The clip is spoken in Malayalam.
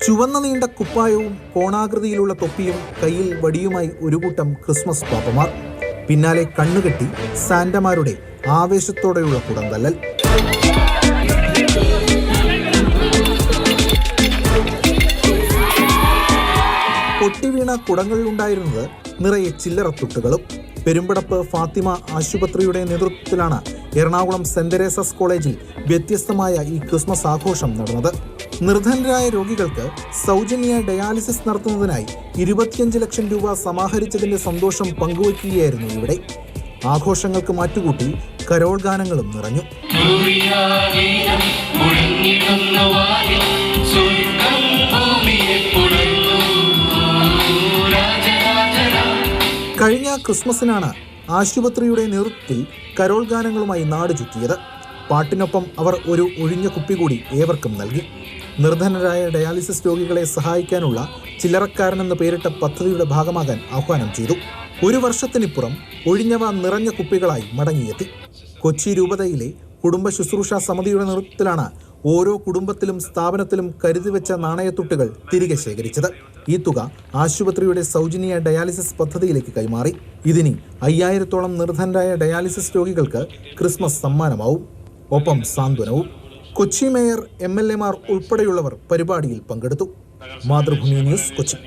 ചുവന്ന നീണ്ട കുപ്പായവും കോണാകൃതിയിലുള്ള തൊപ്പിയും കയ്യിൽ വടിയുമായി ഒരു കൂട്ടം ക്രിസ്മസ് പാപ്പമാർ. പിന്നാലെ കണ്ണുകെട്ടി സാന്റമാരുടെ ആവേശത്തോടെയുള്ള കുടന്തല്ലൽ. പൊട്ടിവീണ കുടങ്ങളിലുണ്ടായിരുന്നത് നിറയെ ചില്ലറത്തുട്ടുകളും. പെരുമ്പടപ്പ് ഫാത്തിമ ആശുപത്രിയുടെ നേതൃത്വത്തിലാണ് എറണാകുളം സെന്റ് തെരേസാസ് കോളേജിൽ വ്യത്യസ്തമായ ഈ ക്രിസ്മസ് ആഘോഷം നടന്നത്. നിർധനരായ രോഗികൾക്ക് സൗജന്യ ഡയാലിസിസ് നടത്തുന്നതിനായി 25 ലക്ഷം രൂപ സമാഹരിച്ചതിന്റെ സന്തോഷം പങ്കുവയ്ക്കുകയായിരുന്നു ഇവിടെ. ആഘോഷങ്ങൾക്ക് മാറ്റുകൂട്ടി കരോൾ ഗാനങ്ങളും നിറഞ്ഞു. കഴിഞ്ഞ ക്രിസ്മസിനാണ് ആശുപത്രിയുടെ നേതൃത്വത്തിൽ കരോൾ ഗാനങ്ങളുമായി നാട് ചുറ്റിയത്. പാട്ടിനൊപ്പം അവർ ഒരു ഒഴിഞ്ഞ കുപ്പി കൂടി ഏവർക്കും നൽകി. നിർധനരായ ഡയാലിസിസ് രോഗികളെ സഹായിക്കാനുള്ള ചില്ലറക്കാരനെന്ന് പേരിട്ട പദ്ധതിയുടെ ഭാഗമാകാൻ ആഹ്വാനം ചെയ്തു. ഒരു വർഷത്തിനിപ്പുറം ഒഴിഞ്ഞവ നിറഞ്ഞ കുപ്പികളായി മടങ്ങിയെത്തി. കൊച്ചി രൂപതയിലെ കുടുംബ ശുശ്രൂഷ സമിതിയുടെ നേതൃത്വത്തിലാണ് ഓരോ കുടുംബത്തിലും സ്ഥാപനത്തിലും കരുതിവെച്ച നാണയത്തുട്ടുകൾ തിരികെ ശേഖരിച്ചത്. ഈ തുക ആശുപത്രിയുടെ സൗജന്യ ഡയാലിസിസ് പദ്ധതിയിലേക്ക് കൈമാറി. ഇതിനി 5000-ഓളം നിർധനരായ ഡയാലിസിസ് രോഗികൾക്ക് ക്രിസ്മസ് സമ്മാനമാവും. ഒപ്പം സാന്ത്വനവും. കൊച്ചി മേയർ, MLA മാർ ഉൾപ്പെടെയുള്ളവർ പരിപാടിയിൽ പങ്കെടുത്തു. മാതൃഭൂമി ന്യൂസ്, കൊച്ചി.